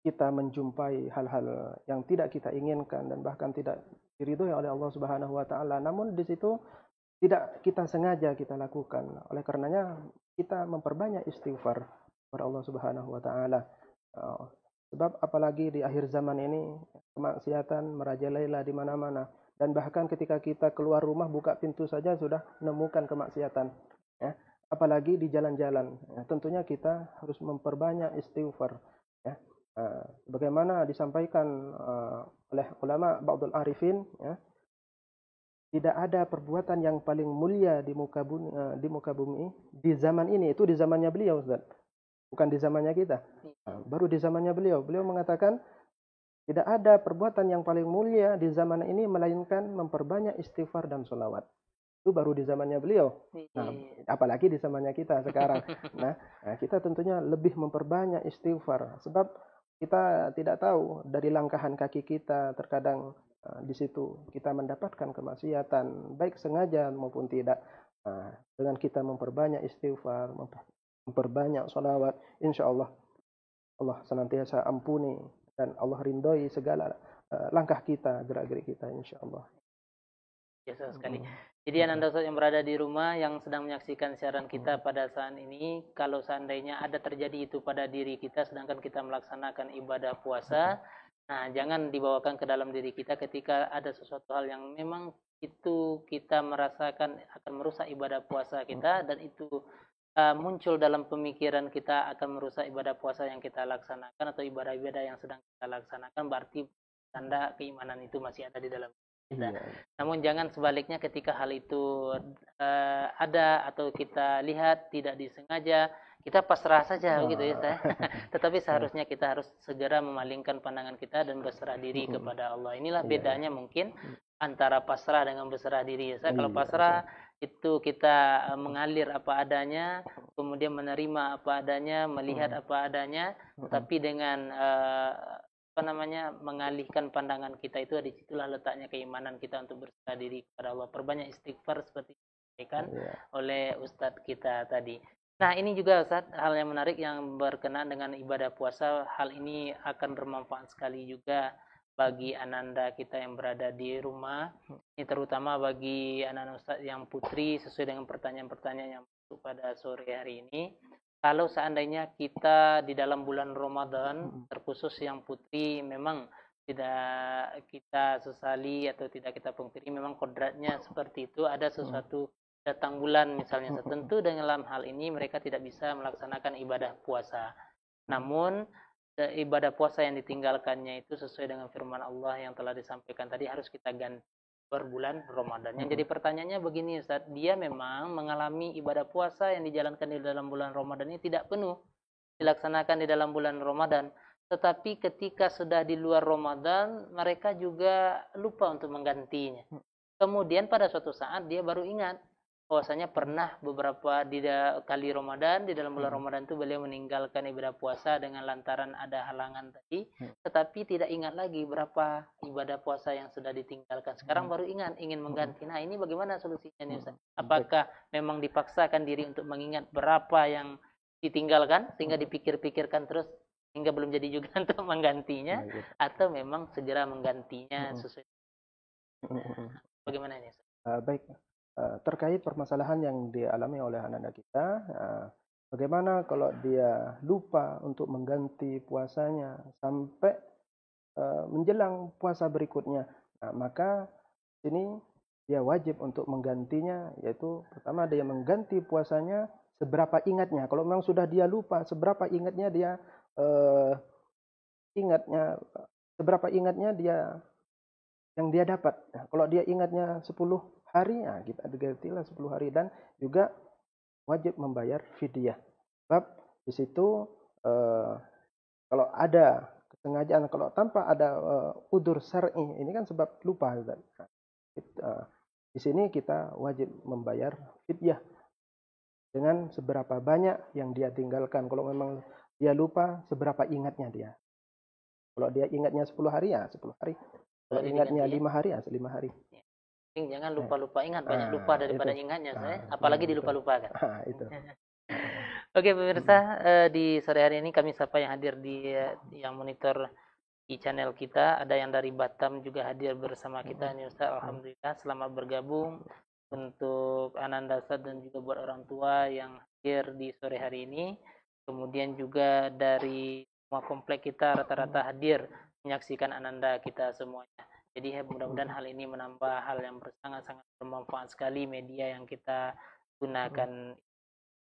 Speaker 2: kita menjumpai hal-hal yang tidak kita inginkan dan bahkan tidak diridhoi oleh Allah Subhanahu wa taala, namun di situ tidak kita sengaja kita lakukan. Oleh karenanya kita memperbanyak istighfar kepada Allah Subhanahu wa taala. Sebab apalagi di akhir zaman ini kemaksiatan merajalela di mana-mana, dan bahkan ketika kita keluar rumah buka pintu saja sudah menemukan kemaksiatan, ya. Apalagi di jalan-jalan, ya, tentunya kita harus memperbanyak istighfar, ya. Bagaimana disampaikan oleh ulama Ba'dul Arifin, ya, tidak ada perbuatan yang paling mulia di muka bumi di zaman ini, itu di zamannya beliau, Ustaz, bukan di zamannya kita. Baru di zamannya beliau mengatakan tidak ada perbuatan yang paling mulia di zaman ini melainkan memperbanyak istighfar dan sholawat. Itu baru di zamannya beliau. Nah, apalagi di zamannya kita sekarang. Nah, kita tentunya lebih memperbanyak istighfar. Sebab kita tidak tahu dari langkahan kaki kita, terkadang di situ kita mendapatkan kemaksiatan, baik sengaja maupun tidak. Dengan kita memperbanyak istighfar, memperbanyak sholawat, insya Allah Allah senantiasa ampuni dan Allah ridhoi segala langkah kita, gerak-gerik kita, insya Allah.
Speaker 1: Biasa sekali. Jadi Ananda Ustaz yang berada di rumah yang sedang menyaksikan siaran kita pada saat ini, kalau seandainya ada terjadi itu pada diri kita sedangkan kita melaksanakan ibadah puasa, nah jangan dibawakan ke dalam diri kita ketika ada sesuatu hal yang memang itu kita merasakan akan merusak ibadah puasa kita, dan itu muncul dalam pemikiran kita akan merusak ibadah puasa yang kita laksanakan atau ibadah-ibadah yang sedang kita laksanakan, berarti tanda keimanan itu masih ada di dalam kita.
Speaker 2: Iya.
Speaker 1: Namun jangan sebaliknya, ketika hal itu ada atau kita lihat tidak disengaja, kita pasrah saja begitu ya Ustaz. Tetapi seharusnya kita harus segera memalingkan pandangan kita dan berserah diri kepada Allah. Inilah bedanya mungkin antara pasrah dengan berserah diri ya Ustaz. Kalau pasrah itu kita mengalir apa adanya, kemudian menerima apa adanya, melihat apa adanya, tapi dengan mengalihkan pandangan kita itu, disitulah letaknya keimanan kita untuk berserah diri kepada Allah. Perbanyak istighfar seperti disampaikan oleh Ustadz kita tadi. Nah ini juga Ustadz, hal yang menarik yang berkenaan dengan ibadah puasa. Hal ini akan bermanfaat sekali juga bagi ananda kita yang berada di rumah. Ini terutama bagi anak-anak Ustadz yang putri, sesuai dengan pertanyaan-pertanyaan yang masuk pada sore hari ini. Kalau seandainya kita di dalam bulan Ramadan, terkhusus yang putri, memang tidak kita sesali atau tidak kita pungkiri, memang kodratnya seperti itu. Ada sesuatu datang bulan misalnya, tentu dalam hal ini mereka tidak bisa melaksanakan ibadah puasa. Namun ibadah puasa yang ditinggalkannya itu sesuai dengan firman Allah yang telah disampaikan tadi, harus kita ganti per bulan Ramadan. Yang jadi pertanyaannya begini Ustaz, dia memang mengalami ibadah puasa yang dijalankan di dalam bulan Ramadan ini tidak penuh dilaksanakan di dalam bulan Ramadan, tetapi ketika sudah di luar Ramadan mereka juga lupa untuk menggantinya. Kemudian pada suatu saat dia baru ingat bahwasanya pernah beberapa kali Ramadan, di dalam bulan Ramadan itu beliau meninggalkan ibadah puasa dengan lantaran ada halangan tadi, tetapi tidak ingat lagi berapa ibadah puasa yang sudah ditinggalkan. Sekarang baru ingat, ingin mengganti. Nah ini bagaimana solusinya nih Ustaz? Apakah memang dipaksakan diri untuk mengingat berapa yang ditinggalkan sehingga dipikir-pikirkan terus hingga belum jadi juga untuk menggantinya, atau memang segera menggantinya sesuai? Bagaimana ini Ustaz?
Speaker 2: Baik. Terkait permasalahan yang dialami oleh anak-anak kita, bagaimana kalau dia lupa untuk mengganti puasanya sampai menjelang puasa berikutnya? Nah, maka sini dia wajib untuk menggantinya, yaitu pertama dia mengganti puasanya seberapa ingatnya. Kalau memang sudah dia lupa, seberapa ingatnya dia seberapa ingatnya dia yang dia dapat. Nah, kalau dia ingatnya 10 hari, nah kita gantilah 10 hari, dan juga wajib membayar fidyah. Sebab di situ kalau ada kesengajaan, kalau tanpa ada udzur syar'i, ini kan sebab lupa. Di sini kita wajib membayar fidyah dengan seberapa banyak yang dia tinggalkan. Kalau memang dia lupa, seberapa ingatnya dia. Kalau dia ingatnya 10 hari, ya 10 hari. Kalau ingatnya 5 hari, ya 5 hari.
Speaker 1: Jangan lupa-lupa ingat, banyak lupa daripada ingatnya saya, apalagi dilupa-lupakan.
Speaker 2: Itu.
Speaker 1: Oke pemirsa, di sore hari ini kami sapa yang hadir di yang monitor di channel kita. Ada yang dari Batam juga hadir bersama kita nih Ustaz. Alhamdulillah, selamat bergabung untuk Ananda Ustaz dan juga buat orang tua yang hadir di sore hari ini. Kemudian juga dari semua komplek kita rata-rata hadir menyaksikan Ananda kita semuanya. Jadi mudah-mudahan hal ini menambah hal yang sangat-sangat bermanfaat sekali media yang kita gunakan.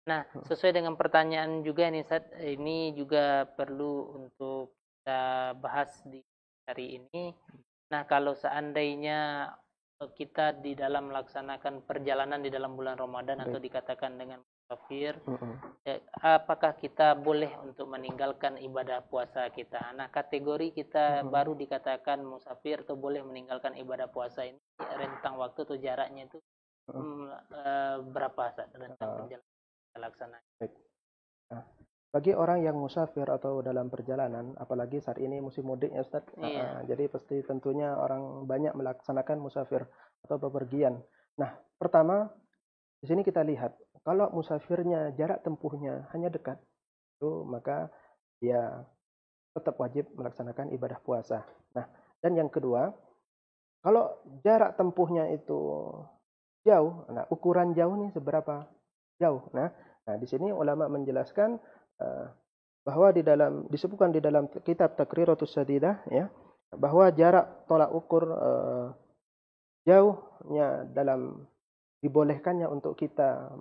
Speaker 1: Nah, sesuai dengan pertanyaan juga nih Ustaz, ini juga perlu untuk kita bahas di hari ini. Nah, kalau seandainya kita di dalam melaksanakan perjalanan di dalam bulan Ramadan atau dikatakan dengan musafir, apakah kita boleh untuk meninggalkan ibadah puasa kita? Nah, kategori kita baru dikatakan musafir atau boleh meninggalkan ibadah puasa ini, rentang waktu atau jaraknya itu berapa saat rentang perjalanan kita laksanakan?
Speaker 2: Nah, bagi orang yang musafir atau dalam perjalanan, apalagi saat ini musim mudik ya Ustaz, jadi pasti tentunya orang banyak melaksanakan musafir atau bepergian. Nah, pertama di sini kita lihat, kalau musafirnya jarak tempuhnya hanya dekat, itu maka dia tetap wajib melaksanakan ibadah puasa. Nah, Dan yang kedua, kalau jarak tempuhnya itu jauh, nah ukuran jauh nih seberapa jauh. Nah di sini ulama menjelaskan eh, bahwa disebutkan di dalam kitab Takriratus Sadidah ya, bahwa jarak tolak ukur jauhnya dalam dibolehkannya untuk kita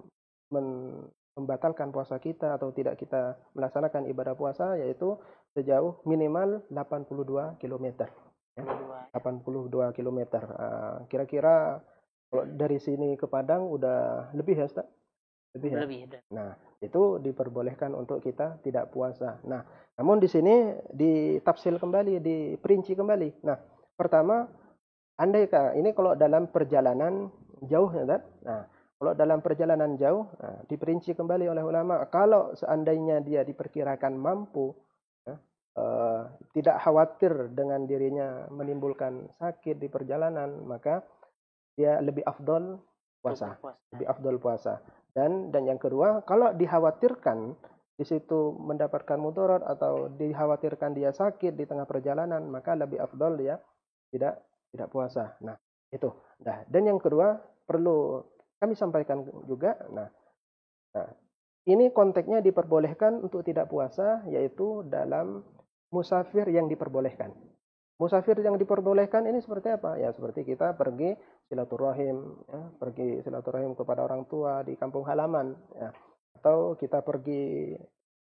Speaker 2: membatalkan puasa kita atau tidak kita melaksanakan ibadah puasa yaitu sejauh minimal 82 kilometer. Ya, 82 kilometer. Kira-kira kalau dari sini ke Padang udah lebih ya, Ustaz? Lebih ya?
Speaker 1: Lebih.
Speaker 2: Nah, itu diperbolehkan untuk kita tidak puasa. Nah, namun di sini ditafsir kembali, diperinci kembali. Nah, pertama, andai ini kalau dalam perjalanan jauh ya, Ustaz. Nah, kalau dalam perjalanan jauh, nah, diperinci kembali oleh ulama, kalau seandainya dia diperkirakan mampu, ya, tidak khawatir dengan dirinya menimbulkan sakit di perjalanan, maka dia lebih afdol puasa, lebih afdol puasa. Dan yang kedua, kalau dikhawatirkan di situ mendapatkan mudarat atau dikhawatirkan dia sakit di tengah perjalanan, maka lebih afdol dia tidak puasa. Nah, itu. Nah, dan yang kedua perlu kami sampaikan juga. Nah, ini konteksnya diperbolehkan untuk tidak puasa yaitu dalam musafir yang diperbolehkan. Musafir yang diperbolehkan ini seperti apa? Ya seperti kita pergi silaturahim, ya, pergi silaturahim kepada orang tua di kampung halaman, ya. Atau kita pergi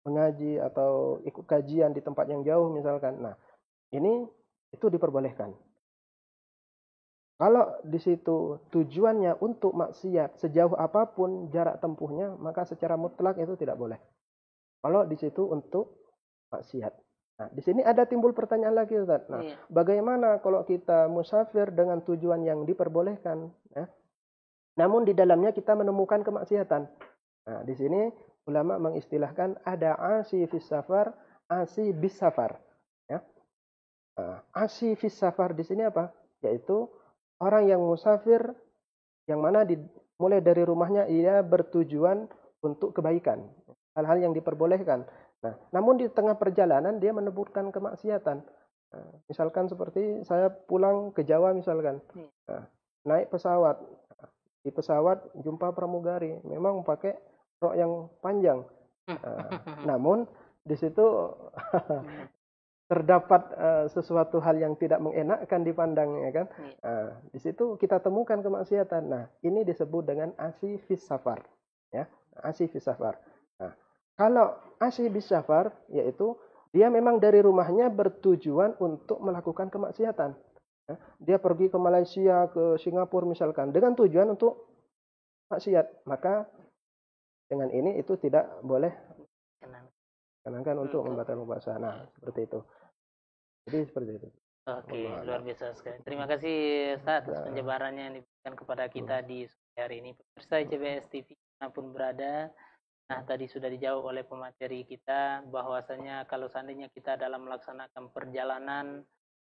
Speaker 2: mengaji atau ikut kajian di tempat yang jauh misalkan. Nah, ini itu diperbolehkan. Kalau di situ tujuannya untuk maksiat sejauh apapun jarak tempuhnya, maka secara mutlak itu tidak boleh. Kalau di situ untuk maksiat. Nah, di sini ada timbul pertanyaan lagi, Ustaz. Nah, bagaimana kalau kita musafir dengan tujuan yang diperbolehkan, ya? Namun di dalamnya kita menemukan kemaksiatan. Nah, di sini ulama mengistilahkan ada asi fis safar, asi bis safar. Ya. Asi fis safar di sini apa? Yaitu orang yang musafir yang mana mulai dari rumahnya ia bertujuan untuk kebaikan, hal-hal yang diperbolehkan. Nah, namun di tengah perjalanan dia menemukan kemaksiatan. Nah, misalkan seperti saya pulang ke Jawa misalkan, nah, naik pesawat, di pesawat jumpa pramugari, memang pakai rok yang panjang. Namun di situ terdapat sesuatu hal yang tidak mengenakkan dipandang, ya kan? Di situ kita temukan kemaksiatan. Nah, ini disebut dengan asi fis safar, ya, asi fis safar. Nah, kalau asi bis safar yaitu dia memang dari rumahnya bertujuan untuk melakukan kemaksiatan. Ya. Dia pergi ke Malaysia, ke Singapura misalkan dengan tujuan untuk maksiat, maka dengan ini itu tidak boleh kenangkan untuk membatalkan puasa. Nah, seperti itu. Jadi seperti itu.
Speaker 1: Oke, luar biasa sekali. Terima kasih Ustaz atas penjabarannya yang diberikan kepada kita di sore hari ini. Pemirsa CBS TV manapun berada. Nah, tadi sudah dijawab oleh pemateri kita bahwasanya kalau seandainya kita dalam melaksanakan perjalanan,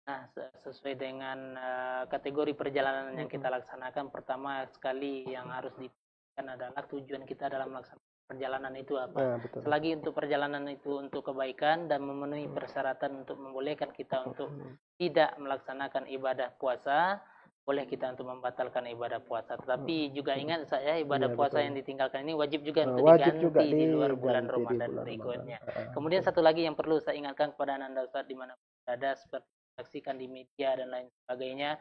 Speaker 1: nah sesuai dengan kategori perjalanan yang kita laksanakan, pertama sekali yang harus diperhatikan adalah tujuan kita dalam melaksanakan perjalanan itu apa. Selagi untuk perjalanan itu untuk kebaikan dan memenuhi persyaratan untuk membolehkan kita untuk tidak melaksanakan ibadah puasa, boleh kita untuk membatalkan ibadah puasa. Tetapi juga ingat saya ibadah puasa yang ditinggalkan ini wajib juga untuk diganti di luar bulan Ramadan berikutnya. Kemudian satu lagi yang perlu saya ingatkan kepada Anda Ustaz di mana berada, seperti saksikan di media dan lain sebagainya,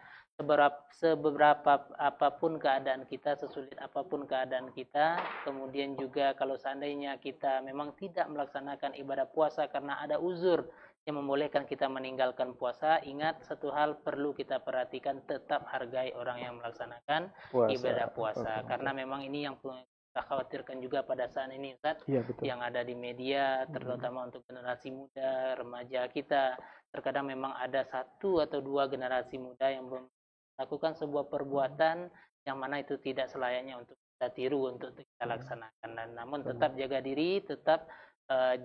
Speaker 1: seberapa apapun keadaan kita, sesulit apapun keadaan kita, kemudian juga kalau seandainya kita memang tidak melaksanakan ibadah puasa karena ada uzur yang membolehkan kita meninggalkan puasa, ingat satu hal perlu kita perhatikan, tetap hargai orang yang melaksanakan ibadah puasa. Karena memang ini yang kita khawatirkan juga pada saat ini, Ustaz, yang ada di media, terutama untuk generasi muda, remaja kita. Terkadang memang ada satu atau dua generasi muda yang melakukan sebuah perbuatan yang mana itu tidak selayaknya untuk kita tiru, untuk kita laksanakan. Dan namun tetap jaga diri, tetap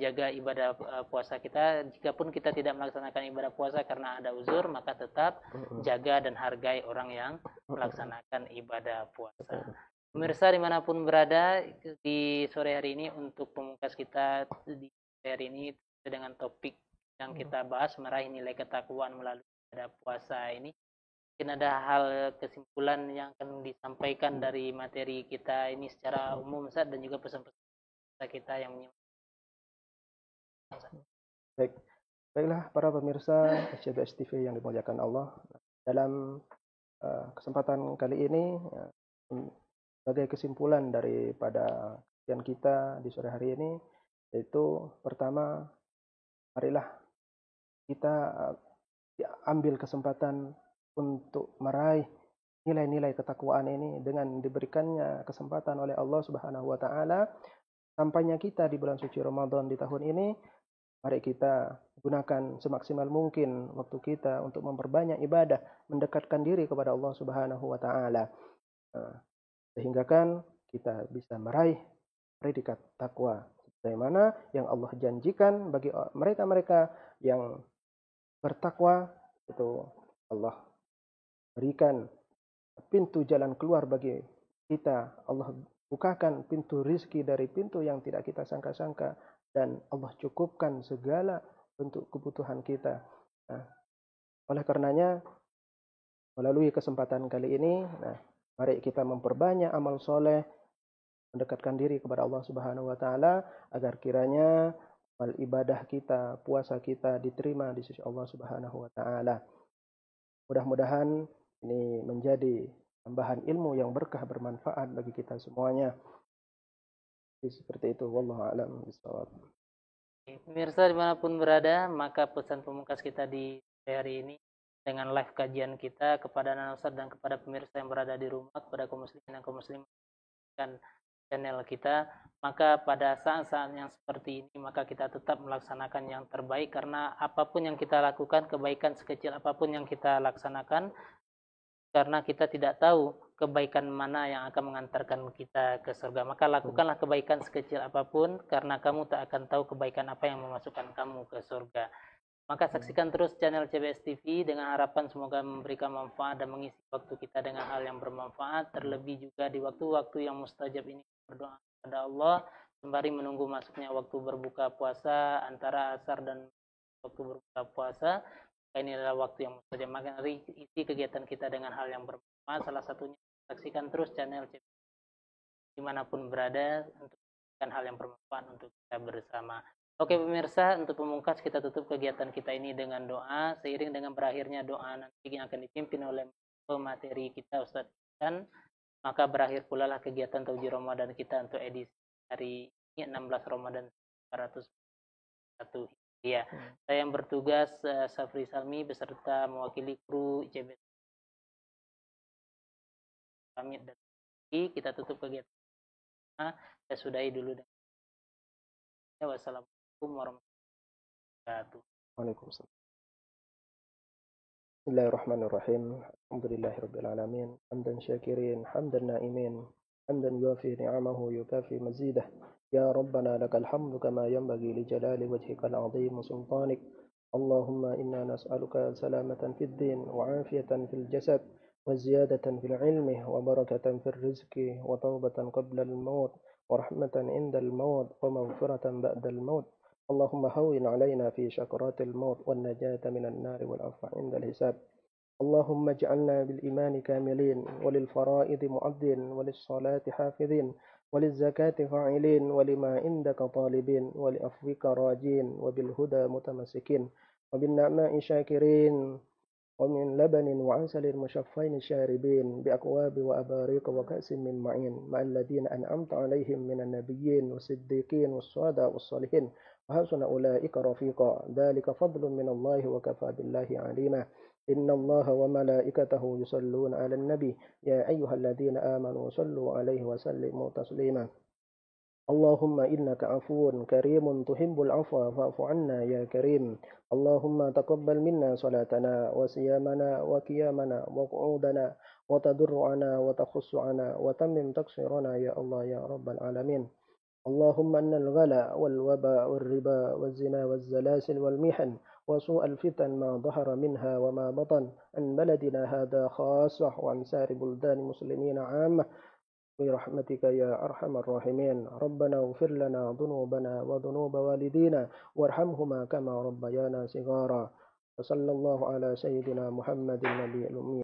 Speaker 1: jaga ibadah puasa kita. Jikapun kita tidak melaksanakan ibadah puasa karena ada uzur, maka tetap jaga dan hargai orang yang melaksanakan ibadah puasa. Pemirsa dimanapun berada di sore hari ini, untuk pemungkas kita di sore hari ini dengan topik yang kita bahas, meraih nilai ketakwaan melalui ada puasa ini. Mungkin ada hal kesimpulan yang akan disampaikan dari materi kita ini secara umum Ustaz, dan juga pesan-pesan kita yang menyimak.
Speaker 2: Baik, baiklah para pemirsa CBS TV yang dimuliakan Allah. Dalam kesempatan kali ini, sebagai kesimpulan daripada kajian kita di sore hari ini, yaitu pertama, marilah kita ambil kesempatan untuk meraih nilai-nilai ketakwaan ini dengan diberikannya kesempatan oleh Allah Subhanahu wa taala. Sampainya kita di bulan suci Ramadan di tahun ini, mari kita gunakan semaksimal mungkin waktu kita untuk memperbanyak ibadah, mendekatkan diri kepada Allah Subhanahu wa taala. Sehingga kan kita bisa meraih predikat takwa sebagaimana yang Allah janjikan bagi mereka-mereka yang bertakwa, itu Allah berikan pintu jalan keluar bagi kita. Allah bukakan pintu rizki dari pintu yang tidak kita sangka-sangka, dan Allah cukupkan segala bentuk kebutuhan kita. Nah, oleh karenanya, melalui kesempatan kali ini, mari kita memperbanyak amal soleh, mendekatkan diri kepada Allah Subhanahu wa taala agar kiranya amal ibadah kita, puasa kita diterima di sisi Allah Subhanahu wa taala. Mudah-mudahan ini menjadi tambahan ilmu yang berkah bermanfaat bagi kita semuanya. Jadi seperti itu, wallahu a'lam bishawab.
Speaker 1: Pemirsa dimanapun berada, maka pesan pemungkas kita di hari ini dengan live kajian kita kepada anak Ustaz dan kepada pemirsa yang berada di rumah, kepada kaum muslimin dan kaum muslimat dan channel kita, maka pada saat-saat yang seperti ini maka kita tetap melaksanakan yang terbaik, karena apapun yang kita lakukan, kebaikan sekecil apapun yang kita laksanakan, karena kita tidak tahu kebaikan mana yang akan mengantarkan kita ke surga, maka lakukanlah kebaikan sekecil apapun, karena kamu tak akan tahu kebaikan apa yang memasukkan kamu ke surga. Maka saksikan terus channel CBS TV dengan harapan semoga memberikan manfaat dan mengisi waktu kita dengan hal yang bermanfaat, terlebih juga di waktu-waktu yang mustajab ini berdoa kepada Allah sembari menunggu masuknya waktu berbuka puasa antara asar dan waktu berbuka puasa. Ini adalah waktu yang mustajab, maka isi kegiatan kita dengan hal yang bermanfaat. Salah satunya saksikan terus channel CBS dimanapun berada untuk memberikan hal yang bermanfaat untuk kita bersama. Oke pemirsa, untuk pemungkas kita tutup kegiatan kita ini dengan doa. Seiring dengan berakhirnya doa nanti yang akan dipimpin oleh pemateri kita Ustadz Ihsan, maka berakhir pula lah kegiatan Tauji Ramadan kita untuk edisi hari ini 16 Ramadan 401 Hijriah. Saya yang bertugas Safri Salmi beserta mewakili kru ICB pamit dan kita tutup kegiatan. Saya sudahi dulu dengan wassalamualaikum warahmatullahi wabarakatuh.
Speaker 2: Waalaikumsalam. Bismillahirrahmanirrahim. Alhamdulillahirabbil alamin. Hamdan syakirin, hamdan naimin, hamdan yuafi ni'amahu yukafi mazidah. Ya Rabbana lakal hamdu kama yanbaghi li jalali wajhikal azim wa sultanik. Allahumma inna nas'aluka salamatan fid din wa afiyatan fil jasad wa ziyadatan fil ilmi wa barakatan fil rizqi wa taubatan qabla al maut wa rahmatan inda al maut wa maghfiratan ba'da al maut. اللهم هون علينا في شكرات الموت والنجاة من النار والعفو عند الحساب. اللهم اجعلنا بالإيمان كاملين وللفرائض مؤدين وللصلاة حافظين وللزكاة فاعلين ولما عندك طالبين ولعفوك راجين وبالهدى متمسكين وبالنعماء شاكرين ومن لبن وعسل مشفين شاربين بأكواب وأباريق وكأس من معين مع الذين أنعمت عليهم من النبيين والصديقين والشهداء والصالحين وحسن أولئك رفيقا ذلك فضل من الله وكفى بالله عليما. إن الله وملائكته يصلون على النبي يا أيها الذين آمنوا صلوا عليه وسلموا تسليما. اللهم إنك عفو كريم تحب العفو فاعف عنا يا كريم. اللهم تقبل منا صلاتنا وصيامنا وقيامنا وقعودنا وتضرعنا وتخصعنا وتمم تقصيرنا يا الله يا رب العالمين. اللهم أن الغلا والوباء والربا والزنا والزلازل والمحن وسوء الفتن ما ظهر منها وما بطن عن بلدنا هذا خاصة وعن سائر بلدان المسلمين عامة برحمتك يا أرحم الراحمين. ربنا اغفر لنا ذنوبنا وذنوب والدينا وارحمهما كما ربيانا صغارا. وصلى الله على سيدنا محمد النبي الأمي